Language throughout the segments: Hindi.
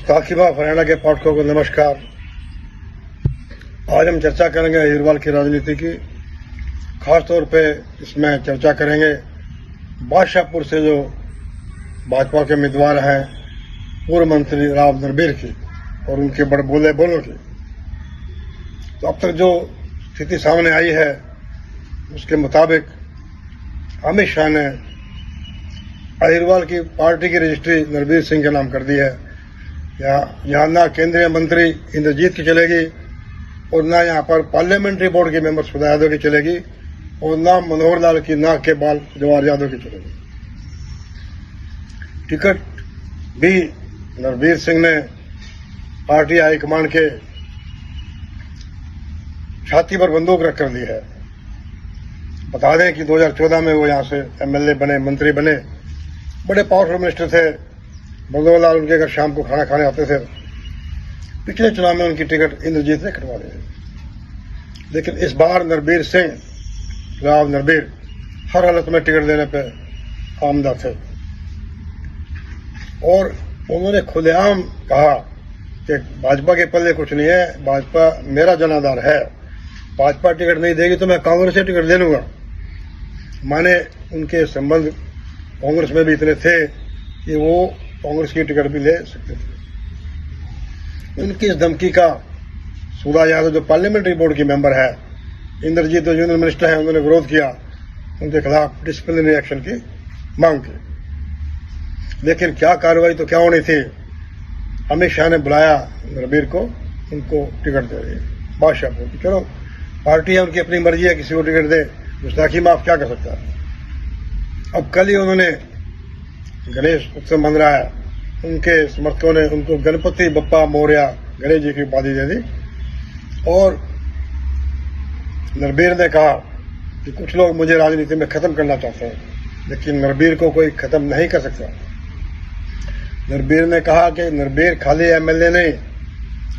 मुस्ताकिबा हरियाणा के पाठकों को नमस्कार। आज हम चर्चा करेंगे अहिरवाल की राजनीति की। खास तौर पे इसमें चर्चा करेंगे बादशाहपुर से जो भाजपा के उम्मीदवार हैं पूर्व मंत्री राव नरबीर की और उनके बड़े बोलों की। तो अब तक जो स्थिति सामने आई है उसके मुताबिक अमित शाह ने अहिरवाल की पार्टी की रजिस्ट्री नरबीर सिंह के नाम कर दी है। यहाँ ना केंद्रीय मंत्री इंद्रजीत की चलेगी और ना यहाँ पर पार्लियामेंट्री बोर्ड के मेंबर सुधा यादव की चलेगी और ना मनोहर लाल की नाक के बाल जवाहर यादव की चलेगी। टिकट भी नरबीर सिंह ने पार्टी हाईकमान के छाती पर बंदूक रख कर दी है। बता दें कि 2014 में वो यहाँ से एमएलए बने, मंत्री बने, बड़े पावरफुल मिनिस्टर थे। मनोहर लाल उनके घर शाम को खाना खाने आते थे। पिछले चुनाव में उनकी टिकट इंद्रजीत ने कटवा दी, लेकिन इस बार नरबीर सिंह, राव नरबीर हर हालत में टिकट देने पे आमदा थे और उन्होंने खुलेआम कहा कि भाजपा के पल्ले कुछ नहीं है, भाजपा मेरा जनाधार है, भाजपा टिकट नहीं देगी तो मैं कांग्रेस से टिकट ले लूंगा। माने उनके संबंध कांग्रेस में भी इतने थे कि वो कांग्रेस की टिकट भी ले सकते थे। उनकी इस धमकी का सुधा यादव जो पार्लियामेंट्री बोर्ड की मेंबर है, इंद्रजीत जो यूनियन मिनिस्टर है, उन्होंने विरोध किया, उनके खिलाफ डिसिप्लिनरी एक्शन की मांग की। लेकिन क्या कार्रवाई तो क्या होनी थी। अमित शाह ने बुलाया नरबीर को, उनको टिकट दे दी बादशाहपुर की। चलो पार्टी है, उनकी अपनी मर्जी है, किसी को टिकट दे, गुस्ताखी माफ क्या कर सकता है। अब कल ही उन्होंने गणेश उत्सव मन रहा है, उनके समर्थकों ने उनको गणपति बप्पा मोरया गणेश जी की उपाधि दे दी और नरबीर ने कहा कि कुछ लोग मुझे राजनीति में खत्म करना चाहते हैं, लेकिन नरबीर को कोई खत्म नहीं कर सकता। नरबीर ने कहा कि नरबीर खाली एमएलए नहीं,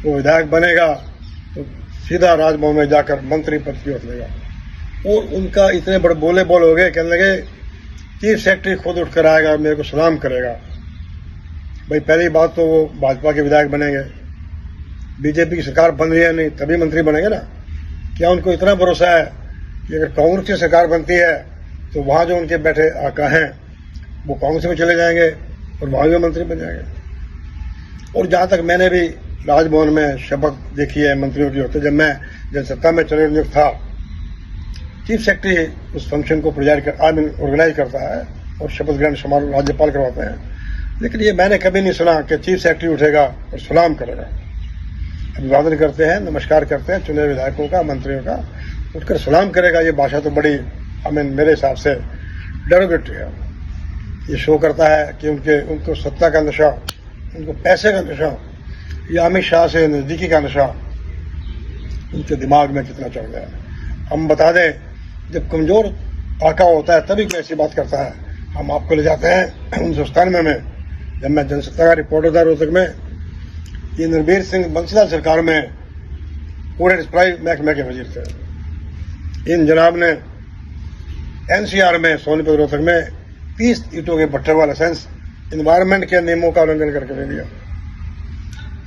वो विधायक बनेगा तो सीधा राजभवन में जाकर मंत्री पद की ओर लेगा। और उनका इतने बड़े बोल हो गए, कहने लगे चीफ सेक्रेटरी खुद उठकर आएगा, मेरे को सलाम करेगा। भाई पहली बात तो वो भाजपा के विधायक बनेंगे, बीजेपी की सरकार बन रही है नहीं तभी मंत्री बनेंगे ना। क्या उनको इतना भरोसा है कि अगर कांग्रेस की सरकार बनती है तो वहां जो उनके बैठे आका हैं वो कांग्रेस में चले जाएंगे और वहां भी मंत्री बन जाएंगे। और जहां तक मैंने भी राजभवन में शपथ देखी है मंत्रियों की होते, जब मैं जनसत्ता में चुनाव नियुक्त था, चीफ सेक्रेटरी उस फंक्शन को ऑर्गेनाइज करता है और शपथ ग्रहण समारोह राज्यपाल करवाते हैं। लेकिन ये मैंने कभी नहीं सुना कि चीफ सेक्रेटरी उठेगा और सलाम करेगा। अभिवादन करते हैं, नमस्कार करते हैं चुने विधायकों का, मंत्रियों का, उठकर सलाम करेगा। ये भाषा तो बड़ी मेरे हिसाब से डेरोगेटरी है। ये शो करता है कि उनको सत्ता का नशा, उनको पैसे का नशा या अमित शाह से नजदीकी का नशा उनके दिमाग में कितना चढ़ गया है। हम बता दें, जब कमजोर आका होता है तभी कोई ऐसी बात करता है। हम आपको ले जाते हैं 1997 में, जब मैं जनसत्ता का रिपोर्टर था रोहतक में, ये नरबीर सिंह बंसीलाल सरकार में पूरे सप्लाई महकमे के वजीर थे। इन जनाब ने एनसीआर में सोनीपत रोहतक में 30 ईंटों के भट्टे वाला लाइसेंस इन्वायरमेंट के नियमों का उल्लंघन करके दे दिया।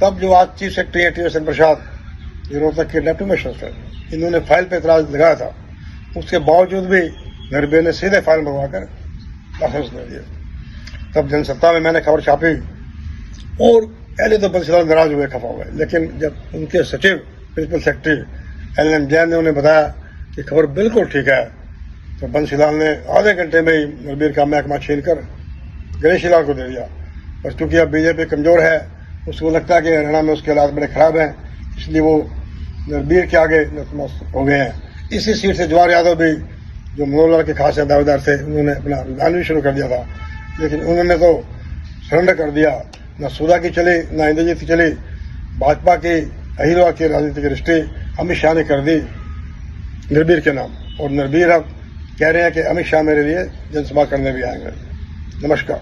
तब जो आज चीफ सेक्रेटरी है टी.एस. प्रसाद, ये रोहतक के डेप्टी मिनिस्टर, इन्होंने फाइल पे एतराज लगाया था। उसके बावजूद भी नरबीर ने सीधे फाइल मंगवाकर लाइसेंस दे दिया। तब जनसत्ता में मैंने खबर छापी और पहले तो बंसीलाल नाराज हुए, खफा हुए, लेकिन जब उनके सचिव प्रिंसिपल सेक्रेटरी एल.एम. जैन ने उन्हें बताया कि खबर बिल्कुल ठीक है, तो बंसीलाल ने आधे घंटे में ही नरबीर का महकमा छीन कर गणेश लाल को दे दिया। बस चूंकि अब बीजेपी कमजोर है, उसको लगता है कि हरियाणा में उसके हालात बड़े खराब हैं, इसलिए वो नरबीर के आगे नतमस्तक हो गए हैं। इसी सीट से जवाहर यादव भी, जो मनोहर लाल के खास दावेदार थे, उन्होंने अपना रुझान भी शुरू कर दिया था, लेकिन उन्होंने तो सरेंडर कर दिया। न सुधा की चली, न इंद्रजीत की चली, भाजपा की अहिरवाल की राजनीतिक रजिस्ट्री अमित शाह ने कर दी नरबीर के नाम। और नरबीर अब कह रहे हैं कि अमित शाह मेरे लिए जनसभा करने भी आएंगे। नमस्कार।